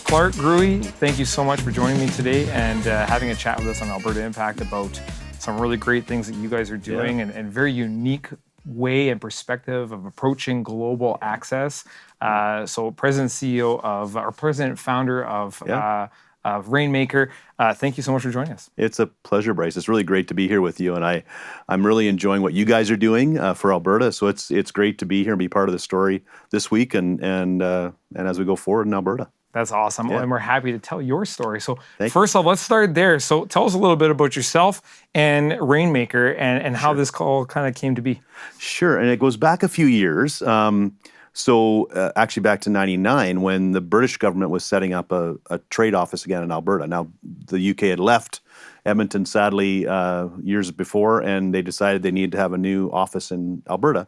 Clark, Grue, thank you so much for joining me today and having a chat with us on Alberta Impact about some really great things that you guys are doing and very unique way and perspective of approaching global access. So President CEO of, or President Founder of Rainmaker, thank you so much for joining us. It's a pleasure, Bryce. It's really great to be here with you, and I'm really enjoying what you guys are doing for Alberta. So it's great to be here and be part of the story this week and as we go forward in Alberta. That's awesome. And we're happy to tell your story. So first off, let's start there. So tell us a little bit about yourself and Rainmaker and how this call kind of came to be. Sure. And it goes back a few years. Actually back to 99 when the British government was setting up a trade office again in Alberta. Now, the UK had left Edmonton, sadly, years before, and they decided they needed to have a new office in Alberta.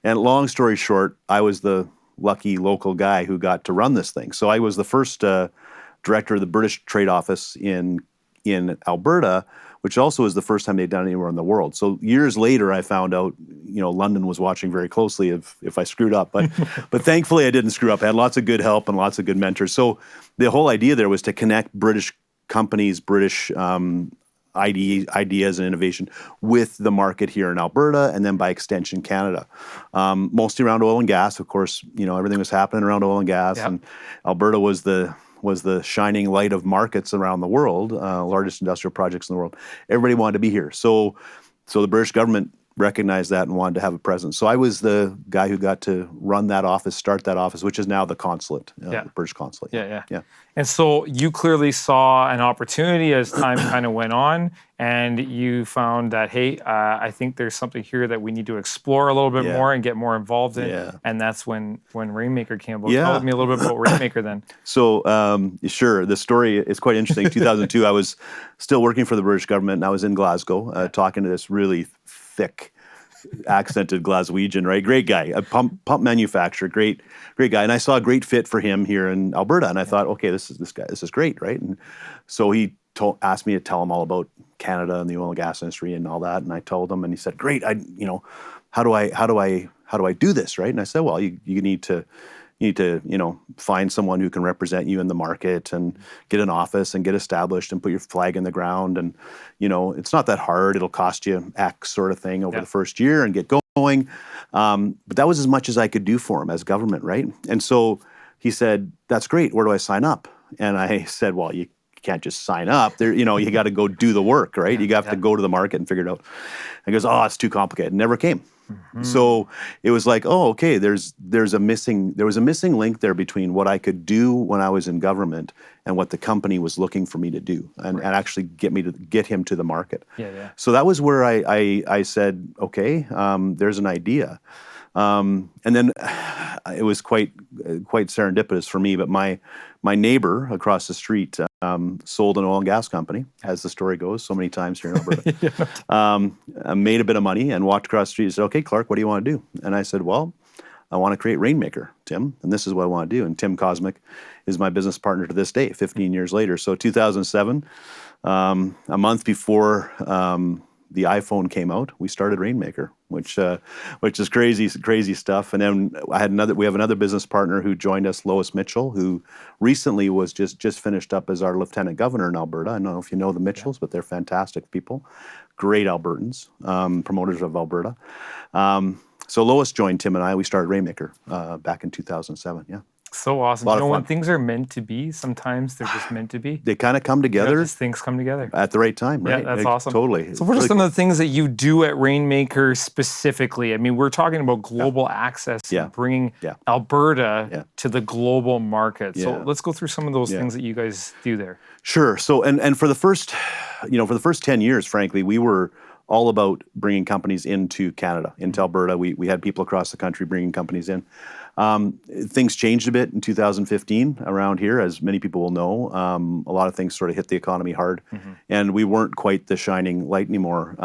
And long story short, I was the lucky local guy who got to run this thing. So I was the first director of the British trade office in Alberta, which also is the first time they'd done it anywhere in the world. So years later, I found out, London was watching very closely if I screwed up. But thankfully, I didn't screw up. I had lots of good help and lots of good mentors. So the whole idea there was to connect British companies, British ideas and innovation with the market here in Alberta, and then by extension Canada. Mostly around oil and gas, of course. Everything was happening around oil and gas, and Alberta was the shining light of markets around the world, largest industrial projects in the world. Everybody wanted to be here, so the British government recognized that and wanted to have a presence. So I was the guy who got to run that office, start that office, which is now the consulate, the British consulate. Yeah. And so you clearly saw an opportunity as time kind of went on, and you found that, hey, I think there's something here that we need to explore a little bit more and get more involved in. And that's when Rainmaker came about. Tell me a little bit about Rainmaker then. So, sure, the story is quite interesting. 2002, I was still working for the British government, and I was in Glasgow talking to this really thick accented Glaswegian, right? Great guy, a pump manufacturer, great guy. And I saw a great fit for him here in Alberta. And I thought, okay, this is great, right? And so he asked me to tell him all about Canada and the oil and gas industry and all that. And I told him, and he said, great. How do I do this, right? And I said, well, you need to find someone who can represent you in the market and get an office and get established and put your flag in the ground. And, it's not that hard. It'll cost you X sort of thing over the first year and get going. But that was as much as I could do for him as government, right? And so he said, that's great. Where do I sign up? And I said, well, you can't just sign up. There, you got to go do the work, right? You have to go to the market and figure it out. And he goes, oh, it's too complicated. Never came. So it was like, oh, okay, there was a missing link there between what I could do when I was in government and what the company was looking for me to do and actually get him to the market. So that was where I said, okay, there's an idea. And then it was quite serendipitous for me, but my neighbor across the street sold an oil and gas company, as the story goes, so many times here in Alberta. Made a bit of money and walked across the street and said, okay, Clark, what do you want to do? And I said, well, I want to create Rainmaker, Tim, and this is what I want to do. And Tim Cosmic is my business partner to this day, 15 years later. So 2007, a month before the iPhone came out, we started Rainmaker, which is crazy stuff. And then we have another business partner who joined us, Lois Mitchell, who recently was just finished up as our lieutenant governor in Alberta. I don't know if you know the Mitchells, but they're fantastic people, great Albertans, promoters of Alberta. So Lois joined Tim and I. We started Rainmaker back in 2007. Yeah. So awesome. When things are meant to be, sometimes they're just meant to be. They kind of come together. Things come together. At the right time, right? Yeah, that's awesome. Totally. So what are some of the things that you do at Rainmaker specifically? I mean, we're talking about global access and bringing Alberta to the global market. So let's go through some of those things that you guys do there. Sure. So, and for the first 10 years, frankly, we were all about bringing companies into Canada, into Alberta. We had people across the country bringing companies in. Things changed a bit in 2015 around here, as many people will know. A lot of things sort of hit the economy hard, and we weren't quite the shining light anymore.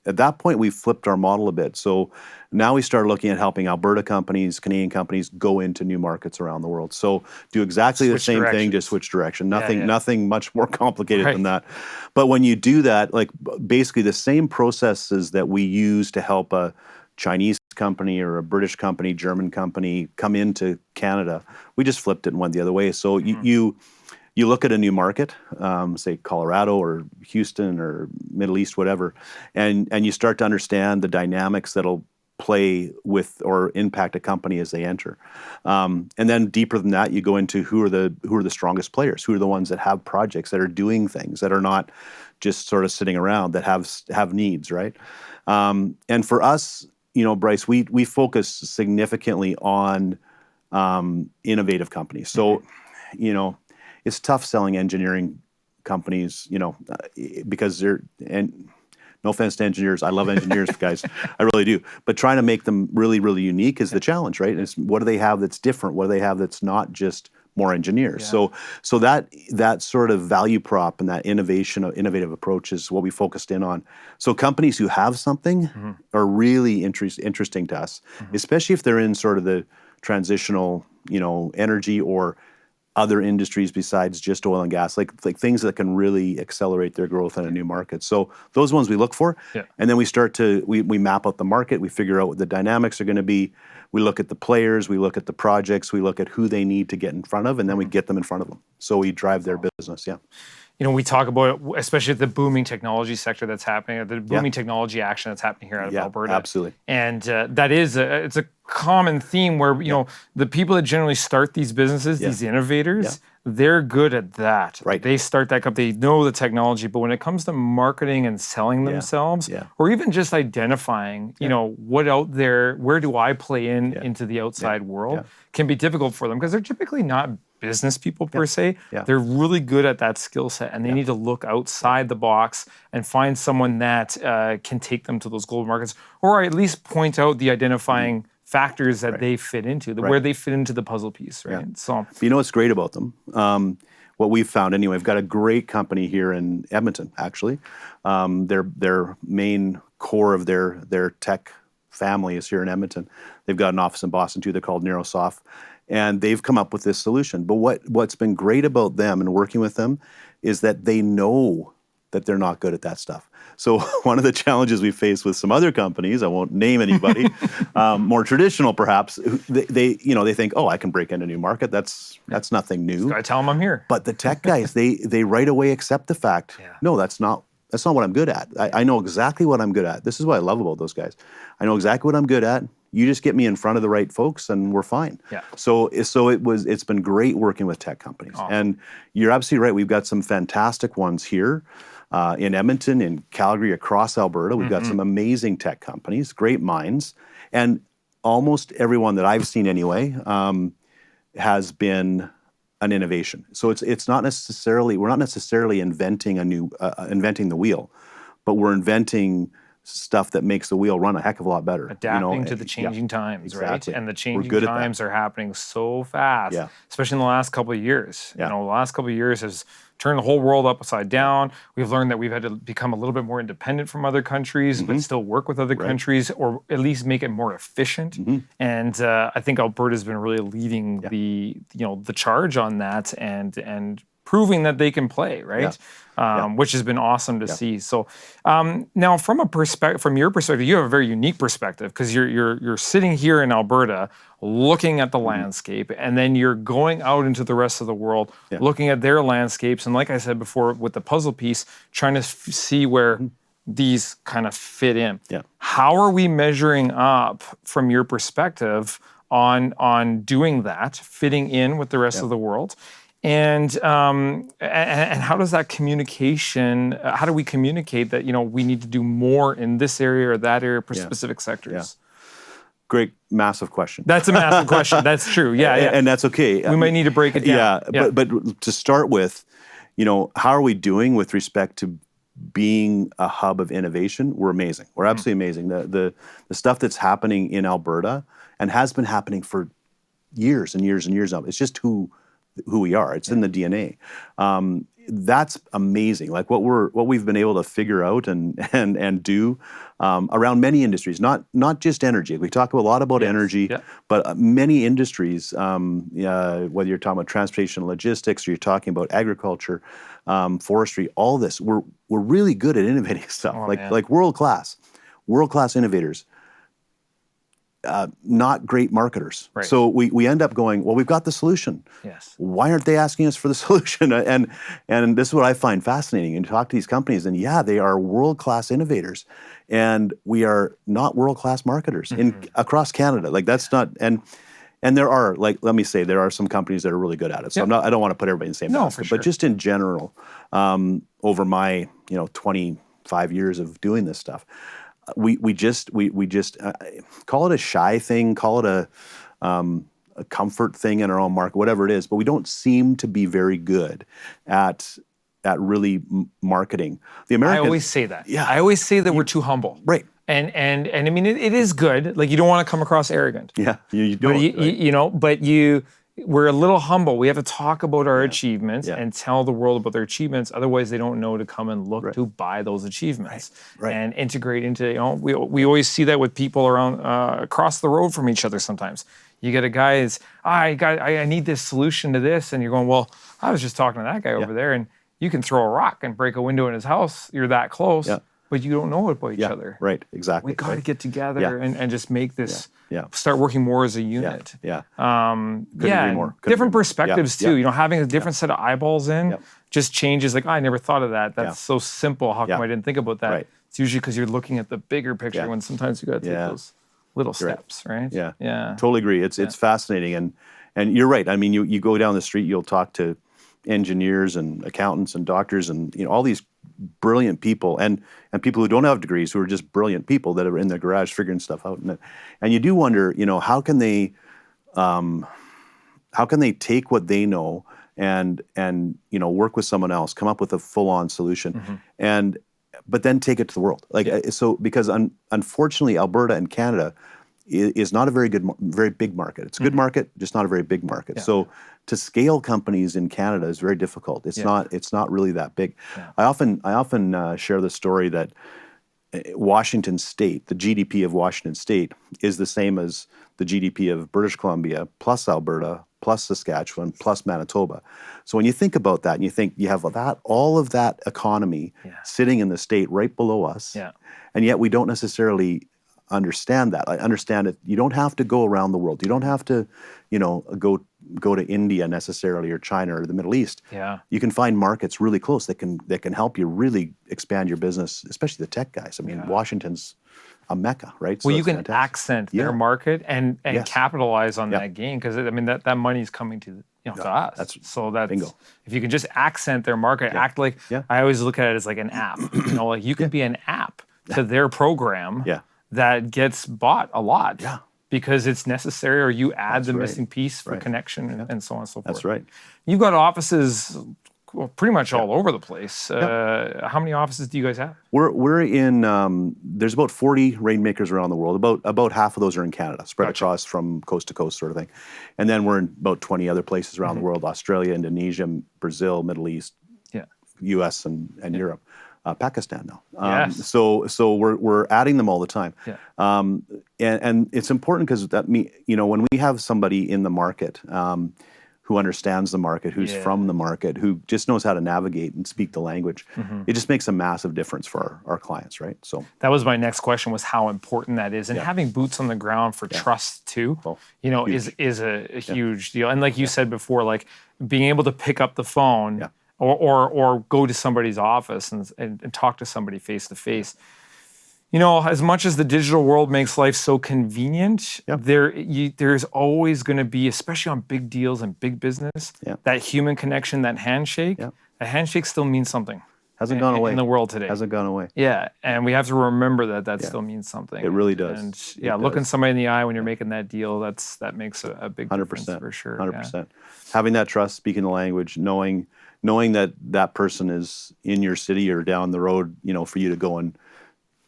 At that point, we flipped our model a bit. So now we started looking at helping Alberta companies, Canadian companies go into new markets around the world. So do exactly the same thing, just switch direction. Nothing much more complicated than that. But when you do that, like basically the same processes that we use to help a Chinese company or a British company, German company come into Canada, we just flipped it and went the other way. So you look at a new market, say Colorado or Houston or Middle East, whatever, and you start to understand the dynamics that'll play with or impact a company as they enter. And then deeper than that, you go into who are the strongest players, who are the ones that have projects, that are doing things, that are not just sort of sitting around, that have needs, right? And for us, Bryce, we focus significantly on innovative companies. So, it's tough selling engineering companies, because and no offense to engineers, I love engineers, guys, I really do. But trying to make them really, really unique is the challenge, right? And it's, what do they have that's different? What do they have that's not just more engineers? Yeah. So that sort of value prop and that innovative approach is what we focused in on. So companies who have something are really interesting to us, especially if they're in sort of the transitional, energy or other industries besides just oil and gas, like things that can really accelerate their growth in a new market. So those ones we look for, and then we start to we map out the market. We figure out what the dynamics are going to be. We look at the players, we look at the projects, we look at who they need to get in front of, and then we get them in front of them. So we drive their business. Yeah. We talk about, especially the booming technology sector that's happening, the booming technology action that's happening here out of Alberta. Absolutely. And that is it's a common theme where the people that generally start these businesses, these innovators, they're good at that. Right. They start that company, they know the technology, but when it comes to marketing and selling themselves, or even just identifying, what out there, where do I play into the outside world, can be difficult for them because they're typically not business people per se. They're really good at that skill set, and they need to look outside the box and find someone that can take them to those global markets, or at least point out the identifying factors that they fit into, where they fit into the puzzle piece, right? Yeah. So, but what's great about them? What we've found anyway, we've got a great company here in Edmonton, actually. Their main core of their tech family is here in Edmonton. They've got an office in Boston too. They're called Neurosoft. And they've come up with this solution. But what's been great about them and working with them is that they know that they're not good at that stuff. So one of the challenges we face with some other companies, I won't name anybody, more traditional perhaps, they think, oh, I can break into a new market. That's nothing new. I tell them I'm here. But the tech guys, they right away accept the fact, no, that's not what I'm good at. I know exactly what I'm good at. This is what I love about those guys. I know exactly what I'm good at. You just get me in front of the right folks and we're fine. Yeah. So it's been great working with tech companies. Awesome. And you're absolutely right. We've got some fantastic ones here in Edmonton, in Calgary, across Alberta. We've got some amazing tech companies, great minds. And almost everyone that I've seen anyway has been an innovation. So it's not necessarily, we're not necessarily inventing inventing the wheel, but we're inventing stuff that makes the wheel run a heck of a lot better. Adapting to the changing times, exactly. right? And the changing times are happening so fast, especially in the last couple of years. The last couple of years has turned the whole world upside down. We've learned that we've had to become a little bit more independent from other countries, but still work with other countries, or at least make it more efficient. And I think Alberta's been really leading the charge on that and proving that they can play, right? Which has been awesome to see. So now, from your perspective, you have a very unique perspective because you're sitting here in Alberta, looking at the landscape, and then you're going out into the rest of the world, looking at their landscapes, and like I said before, with the puzzle piece, trying to see where these kind of fit in. How are we measuring up from your perspective on doing that, fitting in with the rest of the world? And how does that communication? How do we communicate that we need to do more in this area or that area for specific sectors? Great, massive question. That's a massive question. That's true. And that's okay. We might need to break it down. But to start with, how are we doing with respect to being a hub of innovation? We're amazing. We're absolutely amazing. The stuff that's happening in Alberta and has been happening for years and years and years now. It's just who we are. It's in the DNA. That's amazing. Like what we've been able to figure out and do around many industries, not just energy. We talk a lot about energy, but many industries, whether you're talking about transportation and logistics, or you're talking about agriculture, forestry, all this, we're really good at innovating stuff, like world class innovators. not great marketers. Right. So we end up going, well, we've got the solution. Yes. Why aren't they asking us for the solution? And this is what I find fascinating. And talk to these companies, and yeah, they are world-class innovators, and we are not world-class marketers across Canada. Like that's not and there are, like, let me say, there are some companies that are really good at it. So I don't want to put everybody in the same basket, for sure. but just in general, over my 25 years of doing this stuff, we just call it a shy thing, call it a comfort thing in our own market, whatever it is. But we don't seem to be very good at really marketing. The Americans. I always say that. Yeah. I always say that we're too humble. Right. And I mean, it is good. Like, you don't want to come across arrogant. Yeah, you don't. We're a little humble. We have to talk about our achievements and tell the world about their achievements. Otherwise, they don't know to come and look to buy those achievements and integrate into. We always see that with people around across the road from each other. Sometimes you get a guy I need this solution to this, and you're going, well, I was just talking to that guy over there, and you can throw a rock and break a window in his house. You're that close. Yeah. But you don't know it about each other. Right, exactly. We got to get together and just make this, Yeah. start working more as a unit. Yeah. Couldn't agree more. Different perspectives too. Yeah. Having a different set of eyeballs in just changes. Like, I never thought of that. That's so simple. How come I didn't think about that? Right. It's usually because you're looking at the bigger picture when sometimes you got to take those little steps, right? Yeah. Yeah. Totally agree. It's fascinating. And you're right. I mean, you go down the street, you'll talk to engineers and accountants and doctors and all these brilliant people and people who don't have degrees, who are just brilliant people that are in their garage figuring stuff out. And you do wonder, how can they take what they know and work with someone else, come up with a full-on solution, but then take it to the world. Because unfortunately, Alberta and Canada is not a very big market. It's a good market, just not a very big market. Yeah. So to scale companies in Canada is very difficult. It's not really that big. Yeah. I often share the story that Washington State, the GDP of Washington State, is the same as the GDP of British Columbia plus Alberta plus Saskatchewan plus Manitoba. So when you think about that, and you think you have all of that economy sitting in the state right below us, and yet we don't necessarily understand that. I understand it. You don't have to go around the world. You don't have to, go to India necessarily, or China, or the Middle East. Yeah. You can find markets really close that can help you really expand your business, especially the tech guys. I mean, Washington's a mecca, right? Well, so you can accent their market and capitalize on that gain, because that money's coming to to us. That's bingo. If you can just accent their market, act like I always look at it as like an app. Like you can be an app to their program. Yeah. That gets bought a lot because it's necessary, or you add the missing piece for connection and so on and so forth. That's right. You've got offices pretty much all over the place. How many offices do you guys have? We're in, there's about 40 Rainmakers around the world. About half of those are in Canada, spread across from coast to coast sort of thing. And then we're in about 20 other places around the world: Australia, Indonesia, Brazil, Middle East, US, and Europe. Pakistan now. So we're adding them all the time. Yeah. And it's important because when we have somebody in the market who understands the market, who's from the market, who just knows how to navigate and speak the language, it just makes a massive difference for our clients, right? So that was my next question, was how important that is. And having boots on the ground for trust too, is a huge deal. And like you said before, like being able to pick up the phone or go to somebody's office and talk to somebody face to face. As much as the digital world makes life so convenient, there's always going to be, especially on big deals and big business, that human connection, that handshake. Yeah. A handshake still means something. Hasn't gone away in the world today. Hasn't gone away. Yeah, and we have to remember that still means something. It really does. And looking somebody in the eye when you're making that deal, that makes a big 100%, difference for sure. 100%. Yeah. Having that trust, speaking the language, knowing that person is in your city or down the road, for you to go and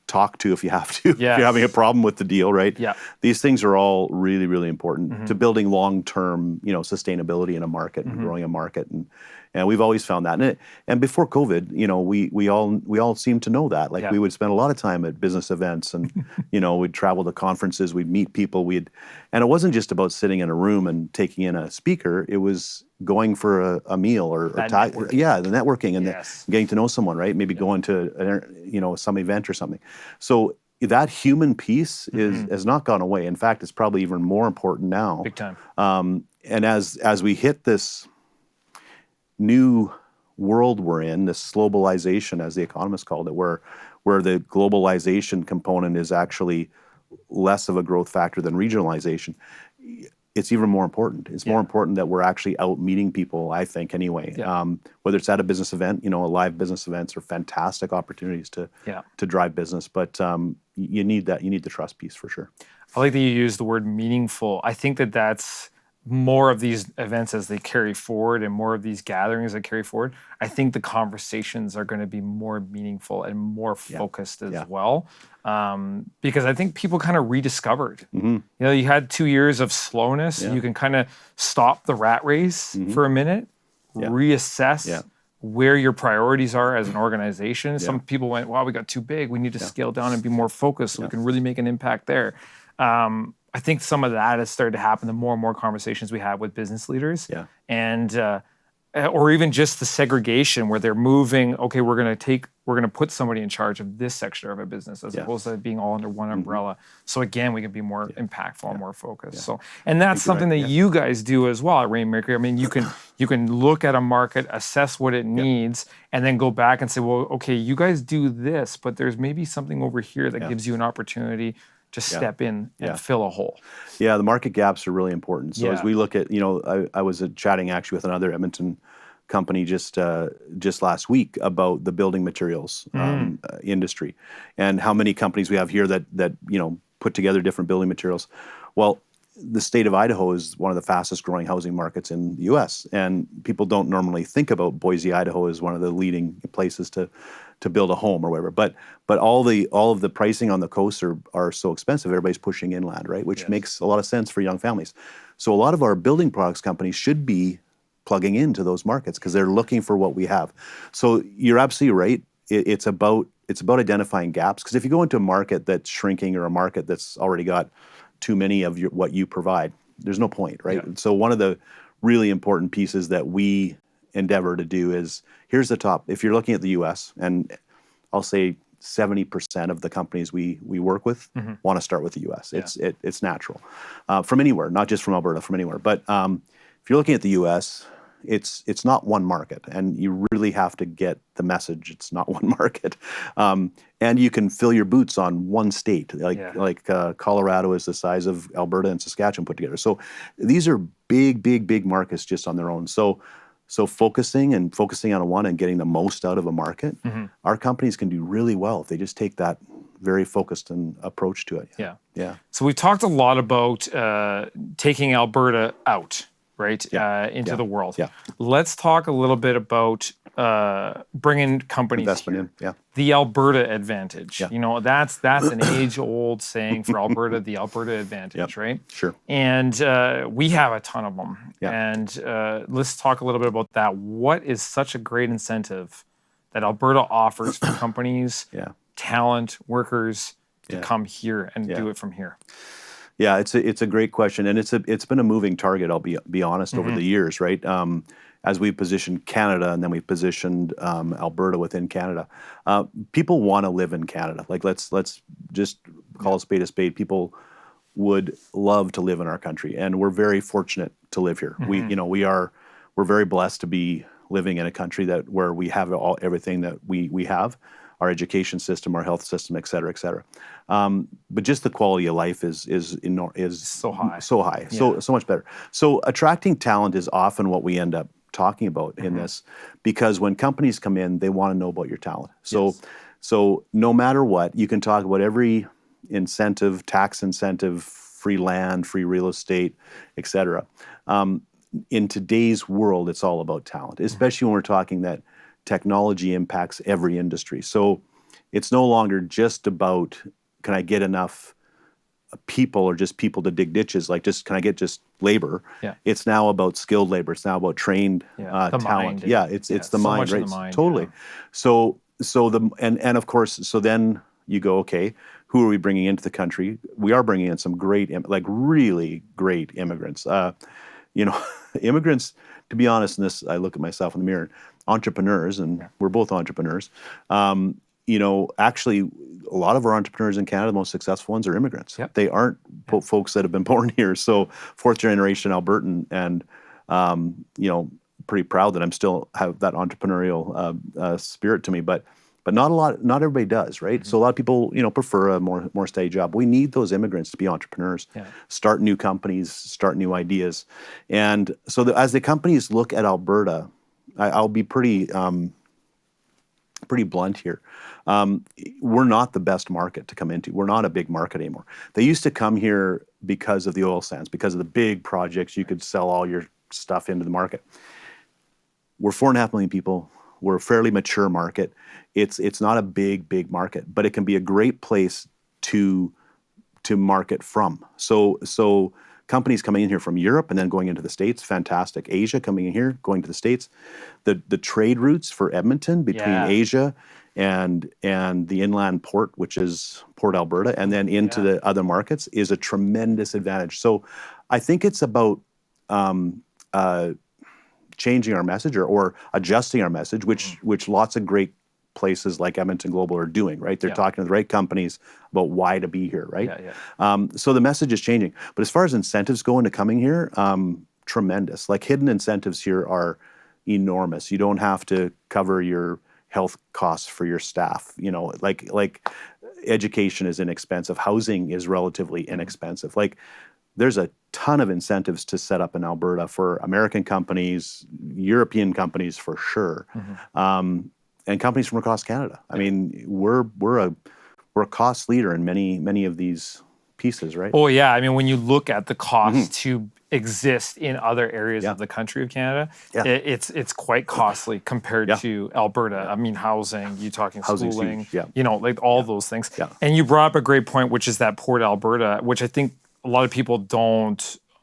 talk to if you have to. If you're having a problem with the deal, right? Yeah. These things are all really, really important to building long-term, sustainability in a market and growing a market. And we've always found that. And before COVID, we all seemed to know that. Like we would spend a lot of time at business events, and we'd travel to conferences, we'd meet people, and it wasn't just about sitting in a room and taking in a speaker. It was going for a meal or the networking and getting to know someone, right? Maybe going to some event or something. So that human piece has not gone away. In fact, it's probably even more important now. Big time. And as we hit this new world we're in, this globalization, as the economists called it, where the globalization component is actually less of a growth factor than regionalization, it's even more important. It's more important that we're actually out meeting people, I think, anyway. Whether it's at a business event, live business events are fantastic opportunities to drive business, but you need that. You need the trust piece for sure. I like that you use the word meaningful. I think that that's more of these events as they carry forward and more of these gatherings that carry forward. I think the conversations are going to be more meaningful and more focused as well. Because I think people kind of rediscovered. You had 2 years of slowness. You can kind of stop the rat race for a minute, reassess where your priorities are as an organization. Some people went, wow, we got too big. We need to scale down and be more focused so we can really make an impact there. I think some of that has started to happen the more and more conversations we have with business leaders. And or even just the segregation where they're moving, okay, we're going to put somebody in charge of this sector of a business as opposed to being all under one umbrella. So again, we can be more impactful and more focused. So, and that's something that you guys do as well at Rainmaker. I mean, you can look at a market, assess what it needs, and then go back and say, well, okay, you guys do this, but there's maybe something over here that gives you an opportunity to step in and fill a hole. Yeah, the market gaps are really important. So as we look at, I was chatting actually with another Edmonton company just last week about the building materials industry and how many companies we have here that put together different building materials. Well, the state of Idaho is one of the fastest growing housing markets in the U.S. and people don't normally think about Boise, Idaho as one of the leading places to build a home or whatever. But all of the pricing on the coast are so expensive. Everybody's pushing inland, right? Which makes a lot of sense for young families. So a lot of our building products companies should be plugging into those markets because they're looking for what we have. So you're absolutely right. It's about identifying gaps. Because if you go into a market that's shrinking or a market that's already got too many of what you provide, there's no point, right? So one of the really important pieces that we endeavor to do is, here's the top. If you're looking at the U.S., and I'll say 70% of the companies we work with want to start with the U.S. It's natural from anywhere, not just from Alberta, from anywhere. But if you're looking at the U.S., it's not one market, and you really have to get the message. It's not one market, and you can fill your boots on one state. Like Colorado is the size of Alberta and Saskatchewan put together. So these are big markets just on their own. So focusing on one and getting the most out of a market, our companies can do really well if they just take that very focused approach to it. Yeah. So we've talked a lot about taking Alberta out, right, into the world. Let's talk a little bit about bringing companies investment here. In. The Alberta Advantage. That's an age-old saying for Alberta, the Alberta Advantage, right? Sure. And we have a ton of them. And let's talk a little bit about that. What is such a great incentive that Alberta offers for companies, talent, workers to come here and do it from here? Yeah, it's a great question, and it's been a moving target. I'll be honest over the years, right? As we positioned Canada, and then we positioned Alberta within Canada. People want to live in Canada. Like let's just call a spade a spade. People would love to live in our country, and we're very fortunate to live here. We're very blessed to be living in a country where we have everything that we have. Our education system, our health system, et cetera, et cetera. But just the quality of life is so high, so much better. So attracting talent is often what we end up talking about in this, because when companies come in, they want to know about your talent. So no matter what, you can talk about every incentive, tax incentive, free land, free real estate, et cetera. In today's world, it's all about talent, especially when we're talking that technology impacts every industry. So it's no longer just about, can I get enough people or just people to dig ditches? Like, can I get just labor? It's now about skilled labor. It's now about trained talent. It's the mind, right? The mind, totally. So and of course, so then you go, okay, who are we bringing into the country? We are bringing in some great, really great immigrants. Immigrants, to be honest, in this, I look at myself in the mirror, entrepreneurs, and we're both entrepreneurs. Actually, a lot of our entrepreneurs in Canada, the most successful ones, are immigrants. Yep. They aren't folks that have been born here. So fourth generation Albertan, and pretty proud that I'm still have that entrepreneurial spirit to me. But not everybody does, right? Mm-hmm. So a lot of people, prefer a more steady job. We need those immigrants to be entrepreneurs, start new companies, start new ideas. And so as the companies look at Alberta, I'll be pretty blunt here. We're not the best market to come into. We're not a big market anymore. They used to come here because of the oil sands, because of the big projects. You could sell all your stuff into the market. We're 4.5 million people. We're a fairly mature market. It's not a big market, but it can be a great place to market from. So companies coming in here from Europe and then going into the States, fantastic. Asia coming in here, going to the States. The trade routes for Edmonton between Asia and the inland port, which is Port Alberta, and then into the other markets is a tremendous advantage. So I think it's about changing our message or adjusting our message, which lots of great places like Edmonton Global are doing, right? They're talking to the right companies about why to be here, right? So the message is changing. But as far as incentives go into coming here, tremendous. Like hidden incentives here are enormous. You don't have to cover your health costs for your staff. Like education is inexpensive. Housing is relatively inexpensive. Like there's a ton of incentives to set up in Alberta for American companies, European companies for sure. And companies from across Canada. I mean, we're a cost leader in many of these pieces, right? Oh yeah, I mean, when you look at the cost to exist in other areas of the country of Canada, it's quite costly compared to Alberta. I mean, housing, you talking schooling, like all those things. And you brought up a great point, which is that Port Alberta, which I think a lot of people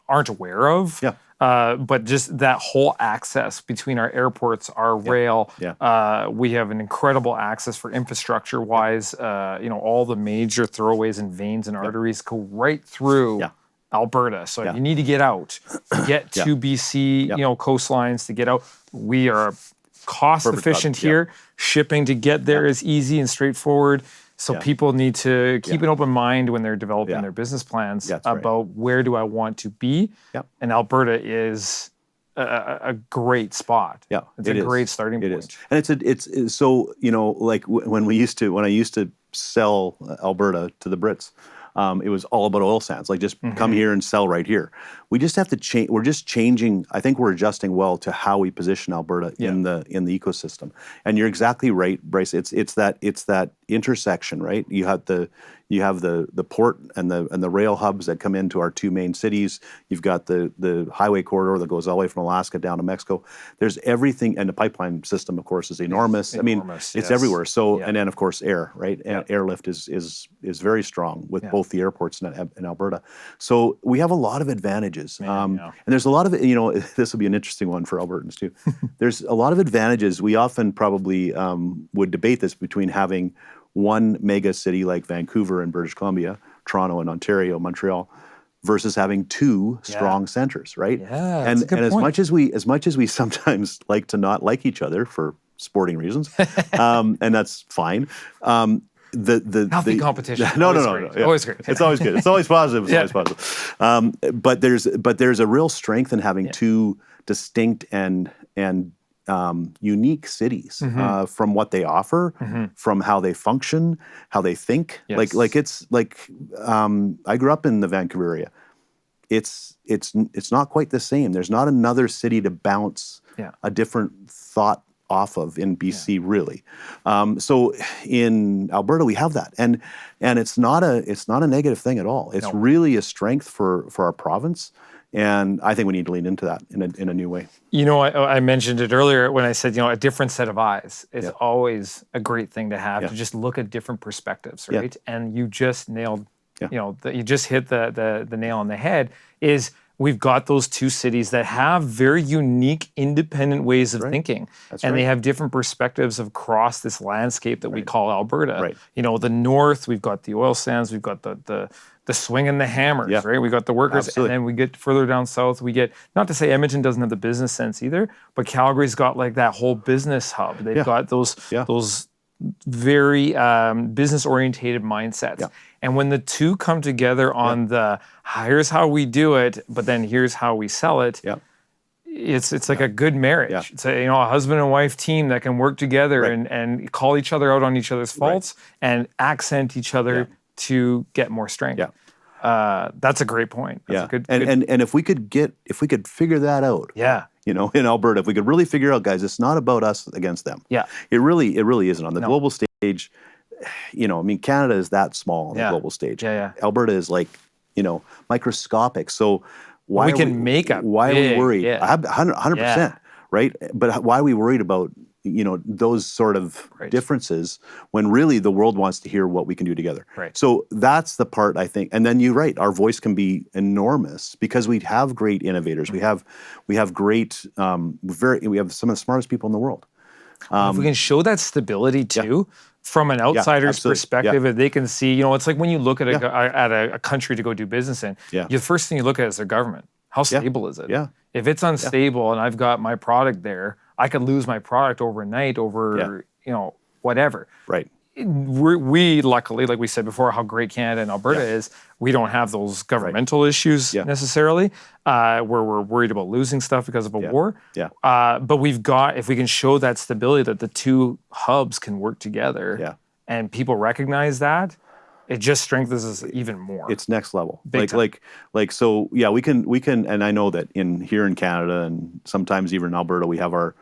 aren't aware of. But just that whole access between our airports, our rail, we have an incredible access for infrastructure-wise. All the major thoroughways and veins and arteries go right through Alberta. So if you need to get out, to get to BC, coastlines, to get out, we are cost efficient here. Shipping to get there is easy and straightforward. So people need to keep an open mind when they're developing their business plans about where do I want to be. And Alberta is a great spot. It's a great starting point. It is. And it's so, like when I used to sell Alberta to the Brits, it was all about oil sands. Like just come here and sell right here. We just have to change. We're just changing. I think we're adjusting well to how we position Alberta in the ecosystem. And you're exactly right, Bryce. It's that intersection, right? You have the port and the rail hubs that come into our two main cities. You've got the highway corridor that goes all the way from Alaska down to Mexico. There's everything, and the pipeline system, of course, is enormous. I mean, it's everywhere. So, and then of course, air, right? Airlift is very strong with both the airports in Alberta. So we have a lot of advantages. And there's a lot of, this will be an interesting one for Albertans too. There's a lot of advantages. We often probably would debate this between having one mega city like Vancouver and British Columbia, Toronto and Ontario, Montreal, versus having two strong centers, right? And as much as we sometimes like to not like each other for sporting reasons, and that's fine. Healthy competition. No. Always great. It's always good. It's always positive. It's always positive. But there's a real strength in having two distinct and unique cities from what they offer, from how they function, how they think. Like it's like I grew up in the Vancouver area. It's not quite the same. There's not another city to bounce a different thought off of in BC, really. So in Alberta, we have that, and it's not a negative thing at all. It's really a strength for our province. And I think we need to lean into that in a new way. I mentioned it earlier when I said, a different set of eyes is always a great thing to have, to just look at different perspectives, right? And you just nailed, you just hit the nail on the head, is we've got those two cities that have very unique, independent ways of thinking. They have different perspectives across this landscape that we call Alberta. The north, we've got the oil sands, we've got the swing and the hammers, right? We got the workers, and then we get further down south. We get, not to say Edmonton doesn't have the business sense either, but Calgary's got like that whole business hub. They've got those very business orientated mindsets. Yeah. And when the two come together on the here's how we do it, but then here's how we sell it, Yeah. it's like a good marriage. Yeah. It's a husband and wife team that can work together and call each other out on each other's faults and accent each other to get more strength. Yeah. That's a great point. That's a good, and if we could figure that out. Yeah. In Alberta, if we could really figure out, guys, it's not about us against them. Yeah. It really isn't. On the global stage, Canada is that small on the global stage. Yeah. Alberta is like, microscopic. So why we can make a why big, are we worried? 100%, right? But why are we worried about those sort of differences when really the world wants to hear what we can do together? Right. So that's the part I think. And then you're right, our voice can be enormous because we have great innovators. We have great we have some of the smartest people in the world. If we can show that stability too, from an outsider's perspective, if they can see, it's like when you look at a country to go do business in, the first thing you look at is their government. How stable is it? Yeah. If it's unstable and I've got my product there, I could lose my product overnight over, whatever. Right. We luckily, like we said before, how great Canada and Alberta is, we don't have those governmental issues necessarily, where we're worried about losing stuff because of a war. Yeah. But we've got, if we can show that stability, that the two hubs can work together, and people recognize that, it just strengthens us even more. It's next level. Big time. So we can, and I know that here in Canada and sometimes even in Alberta, we have our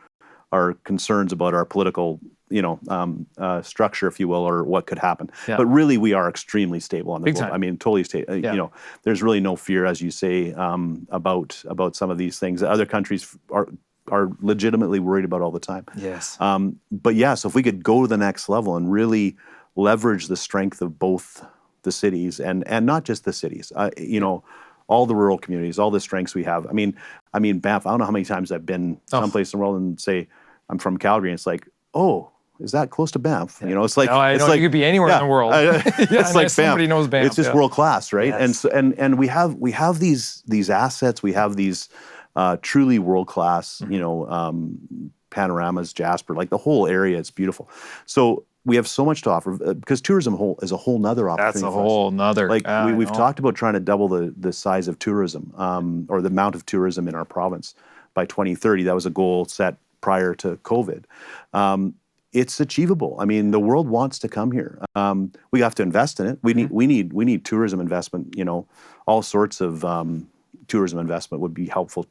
concerns about our political, structure, if you will, or what could happen. Yeah. But really, we are extremely stable on the globe. I mean, totally stable. There's really no fear, as you say, about some of these things that other countries are legitimately worried about all the time. Yes. But so if we could go to the next level and really leverage the strength of both the cities and not just the cities, all the rural communities, all the strengths we have. I mean, Banff, I don't know how many times I've been someplace in the world and say, I'm from Calgary, and it's like, oh, is that close to Banff? It's like, it's like you could be anywhere in the world. It's like somebody knows Banff. It's just world class, right? Yes. And we have these assets, we have these truly world class, panoramas, Jasper, like the whole area is beautiful. So we have so much to offer because tourism is a whole nother opportunity. That's a whole nother. Like we've talked about trying to double the size of tourism or the amount of tourism in our province by 2030. That was a goal set prior to COVID. It's achievable. I mean, the world wants to come here. We have to invest in it. We need tourism investment. All sorts of tourism investment would be helpful.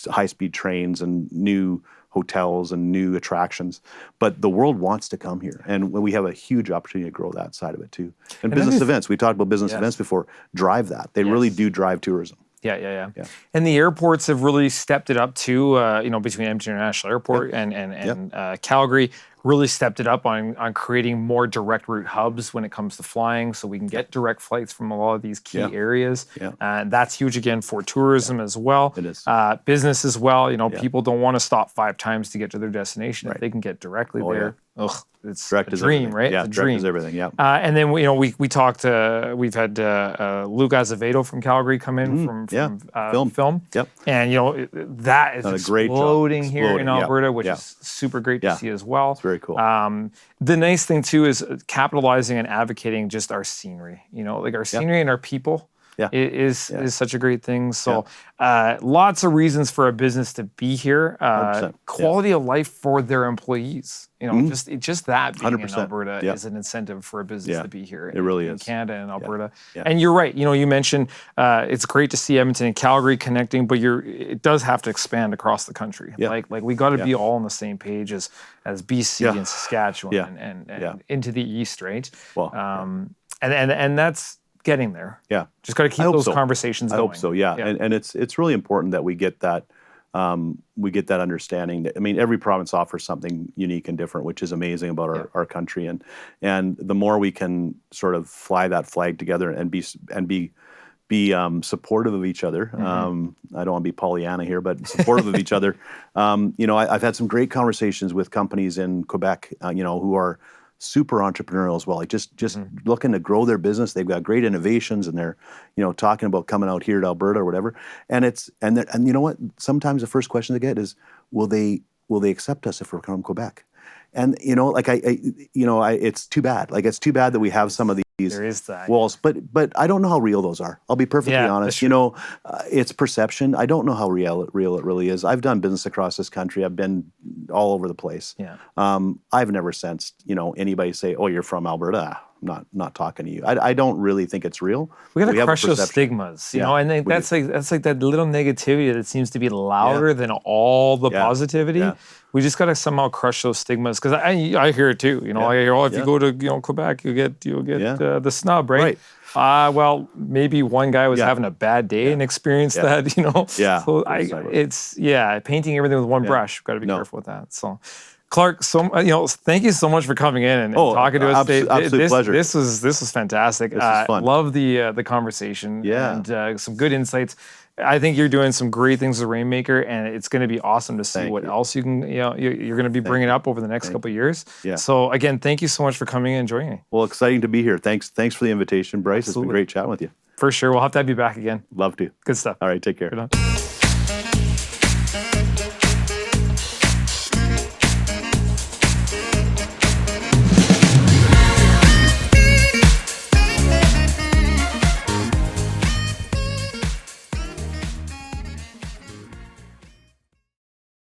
High-speed trains and new hotels and new attractions, but the world wants to come here, and we have a huge opportunity to grow that side of it too. And business events, we talked about business events before, drive that. They really do drive tourism. Yeah. And the airports have really stepped it up too. Between Edmonton International Airport and Calgary, really stepped it up on creating more direct route hubs when it comes to flying, so we can get direct flights from a lot of these key areas. And that's huge again for tourism as well. It is. Business as well. People don't want to stop 5 times to get to their destination. If they can get directly there, it's direct a dream, right? Yeah, it's a dream. Direct is everything. Yeah. And then we talked. We've had Luke Azevedo from Calgary come in from film. Yep. And that is exploding here in Alberta, which is super great to see as well. It's very cool. The nice thing too is capitalizing and advocating just our scenery. Like our scenery and our people. Is such a great thing. So lots of reasons for a business to be here. Quality of life for their employees. Just that being in Alberta is an incentive for a business to be here. It really is. In Canada and Alberta. And you're right. You mentioned it's great to see Edmonton and Calgary connecting, but it does have to expand across the country. Like we got to be all on the same page as BC and Saskatchewan and into the east, right? Well, and that's getting there. Yeah. Just got to keep those conversations going. I hope so. Yeah. And it's really important that we get that understanding that, every province offers something unique and different, which is amazing about our country. And the more we can sort of fly that flag together and be supportive of each other. I don't want to be Pollyanna here, but supportive of each other. I've had some great conversations with companies in Quebec, who are super entrepreneurial as well, like just looking to grow their business. They've got great innovations, and they're talking about coming out here to Alberta or whatever. And you know what? Sometimes the first question they get is, will they accept us if we're from Quebec? And it's too bad. Like, it's too bad that we have some of these There is that. walls, but I don't know how real those are. I'll be perfectly honest. It's perception. I don't know how real it really is. I've done business across this country. I've been all over the place. Yeah. I've never sensed, anybody say, "Oh, you're from Alberta." I'm not talking to you. I don't really think it's real. We got to have a crush those perception. stigmas, and then that's like that little negativity that seems to be louder than all the positivity. Yeah. We just got to somehow crush those stigmas, because I hear it too. I hear, if you go to Quebec, you'll get the snub, right? Well, maybe one guy was having a bad day and experienced that. Yeah. So it's painting everything with one brush. We've got to be careful with that. So. Clark, thank you so much for coming in and talking to us today. Absolute pleasure. This was fantastic. This is fun. Love the conversation. Yeah. And some good insights. I think you're doing some great things with Rainmaker, and it's going to be awesome to see what else you can, you're going to be bringing up over the next couple of years. Yeah. So again, thank you so much for coming in and joining me. Well, exciting to be here. Thanks for the invitation, Bryce. Absolutely. It's been great chatting with you. For sure. We'll have to have you back again. Love to. Good stuff. All right. Take care. Good on.